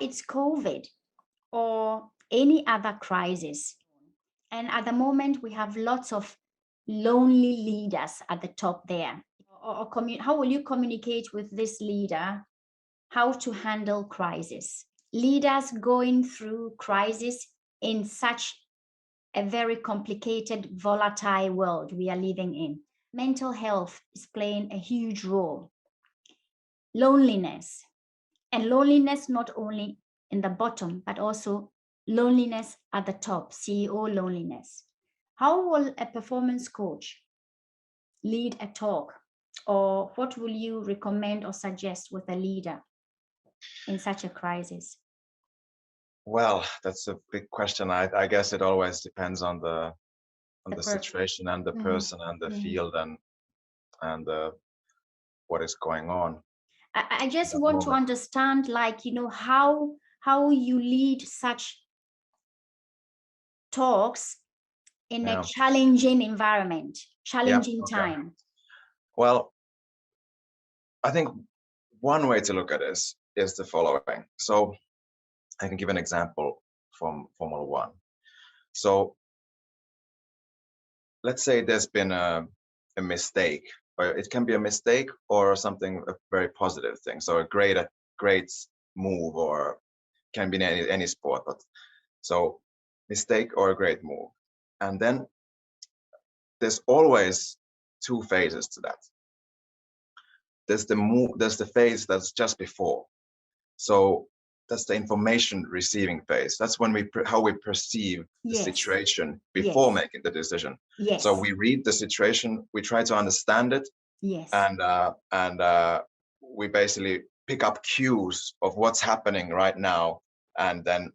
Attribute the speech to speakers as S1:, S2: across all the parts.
S1: it's COVID or any other crisis. And at the moment, we have lots of lonely leaders at the top there. How will you communicate with this leader how to handle crisis? Leaders going through crisis in such a very complicated, volatile world we are living in. Mental health is playing a huge role. Loneliness, and loneliness not only in the bottom, but also loneliness at the top, CEO loneliness. How will a performance coach lead a talk, or what will you recommend or suggest with a leader in such a crisis?
S2: Well, that's a big question. I guess it always depends on the situation and the person and the field and what is going on.
S1: I just want to understand, like, you know, how you lead such talks in a challenging environment, challenging time.
S2: Well, I think one way to look at this is the following. So I can give an example from Formula One. So let's say there's been a mistake, or it can be a mistake or something, a very positive thing. So a great move, or can be in any sport, but so mistake or a great move. And then there's always two phases to that. There's the phase that's just before. So that's the information receiving phase. That's when how we perceive the situation before making the decision. So we read the situation, we try to understand it, and we basically pick up cues of what's happening right now, and then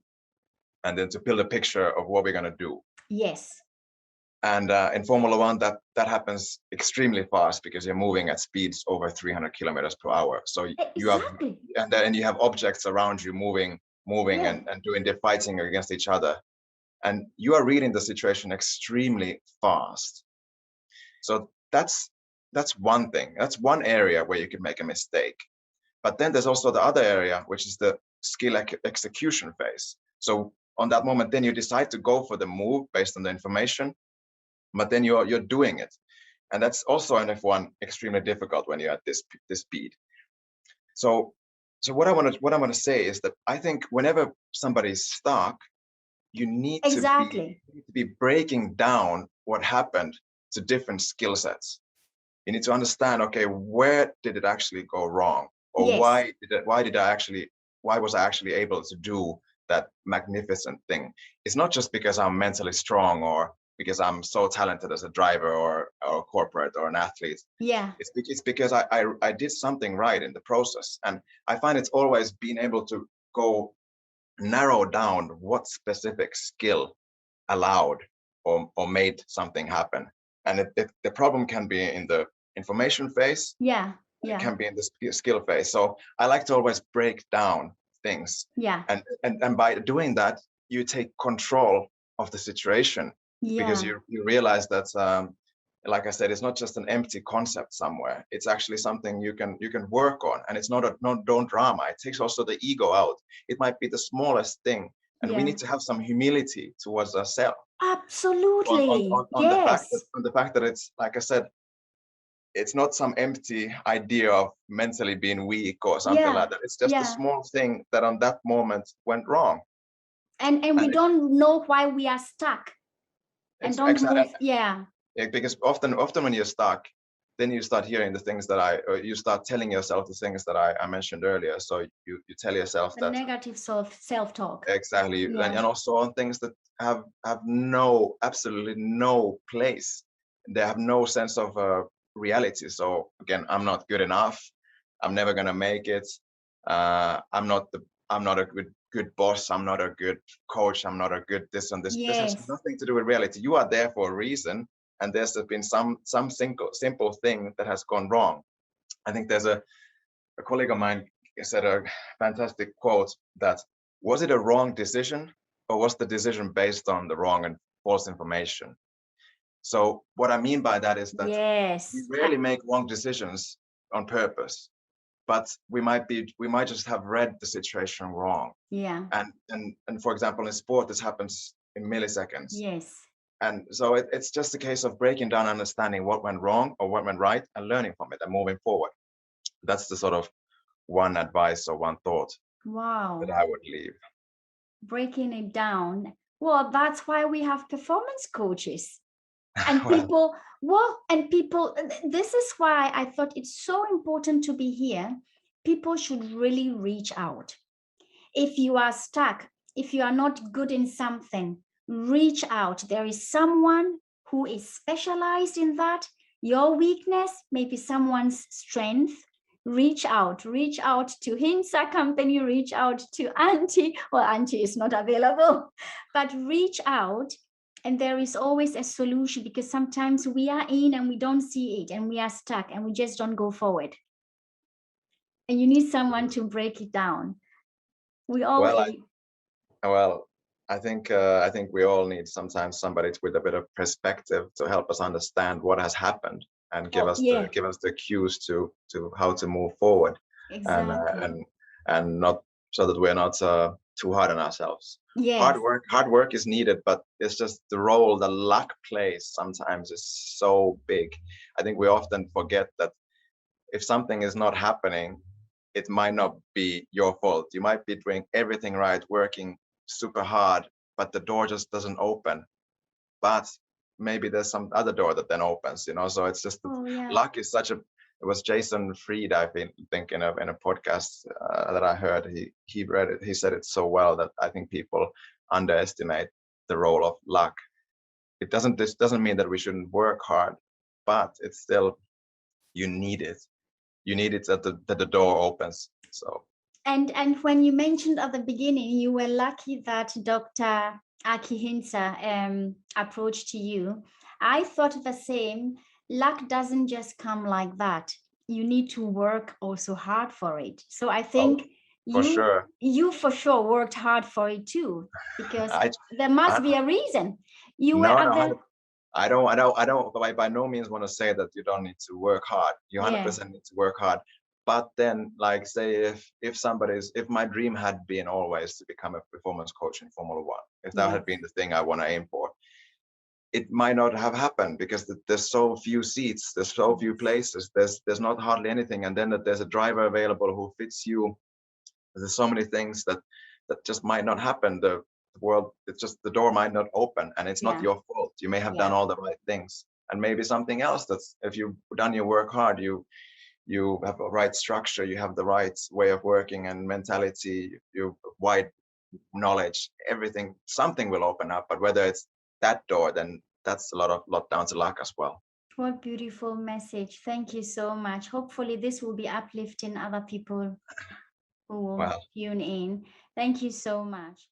S2: to build a picture of what we're going to do. And in Formula One, that happens extremely fast because you're moving at speeds over 300 kilometers per hour. So you have, and then you have objects around you moving and they're fighting against each other. And you are reading the situation extremely fast. So that's one thing. That's one area where you can make a mistake. But then there's also the other area, which is the skill execution phase. So on that moment, then you decide to go for the move based on the information, but then you're doing it. And that's also in F1 extremely difficult when you're at this speed. So what I want to say is that I think whenever somebody's stuck, you need to be breaking down what happened to different skill sets. You need to understand, okay, where did it actually go wrong? Or why was I actually able to do that magnificent thing? It's not just because I'm mentally strong or because I'm so talented as a driver or a corporate or an athlete. It's because I did something right in the process. And I find it's always being able to go narrow down what specific skill allowed or made something happen. And the problem can be in the information phase. It can be in the skill phase. So I like to always break down things. And by doing that, you take control of the situation. Because you realize that, like I said, it's not just an empty concept somewhere. It's actually something you can work on, and it's not drama. It takes also the ego out. It might be the smallest thing, and we need to have some humility towards ourselves.
S1: Absolutely.
S2: On the fact that it's, like I said, it's not some empty idea of mentally being weak or something like that. It's just a small thing that on that moment went wrong.
S1: And we don't know why we are stuck. And don't move.
S2: Because often when you're stuck, then you start hearing the things that you start telling yourself the things that I mentioned earlier. So you tell yourself
S1: the negative self-talk.
S2: Exactly. And also on things that have absolutely no place. They have no sense of reality. So again, I'm not good enough. I'm never gonna make it. I'm not a good boss. I'm not a good coach. I'm not a good this and this. This has nothing to do with reality. You are there for a reason, and there's been some simple thing that has gone wrong. I think there's a colleague of mine said a fantastic quote that, was it a wrong decision, or was the decision based on the wrong and false information? So what I mean by that is that we rarely make wrong decisions on purpose. but we might just have read the situation wrong.
S1: Yeah.
S2: And for example, in sport, this happens in milliseconds.
S1: Yes.
S2: And so it's just a case of breaking down, understanding what went wrong or what went right, and learning from it and moving forward. That's the sort of one advice or one thought
S1: Wow.
S2: that I would leave.
S1: Breaking it down. Well, that's why we have performance coaches. And
S2: Well,
S1: this is why I thought it's so important to be here. People should really reach out. If you are stuck, if you are not good in something, reach out. There is someone who is specialized in that. Your weakness may be someone's strength. Reach out to Hinsa company, reach out to Antti. Well, Antti is not available, but reach out. And there is always a solution, because sometimes we are in and we don't see it and we are stuck and we just don't go forward. And you need someone to break it down. We all
S2: well, I think we all need sometimes somebody with a bit of perspective to help us understand what has happened and give us the cues to how to move forward.
S1: Exactly.
S2: And not so that we're not too hard on ourselves.
S1: Yes.
S2: Hard work is needed, but it's just the role that luck plays sometimes is so big. I think we often forget that if something is not happening, it might not be your fault. You might be doing everything right, working super hard, but the door just doesn't open. But maybe there's some other door that then opens, so it's just luck is such a, it was Jason Fried, I've been thinking of in a podcast that I heard. He read it, he said it so well that I think people underestimate the role of luck. This doesn't mean that we shouldn't work hard, but it's still, you need it that the door opens. So
S1: and when you mentioned at the beginning, you were lucky that Dr. Aki Hinsa approached you. I thought the same. Luck doesn't just come like that. You need to work also hard for it. So I think you for sure worked hard for it too, because there must be a reason.
S2: I don't by no means want to say that you don't need to work hard. You 100% need to work hard. But then, like, say if my dream had been always to become a performance coach in Formula One, if that had been the thing I want to aim for, it might not have happened because there's so few seats, there's so few places, there's not hardly anything, and then that there's a driver available who fits you. There's so many things that just might not happen. The world, it's just the door might not open, and it's not your fault. You may have done all the right things, and maybe something else that's, if you've done your work hard, you have a right structure, you have the right way of working and mentality, you wide knowledge, everything, something will open up. But whether it's that door, then that's a lot down to luck as well.
S1: What beautiful message. Thank you so much. Hopefully this will be uplifting other people who will tune in. Thank you so much.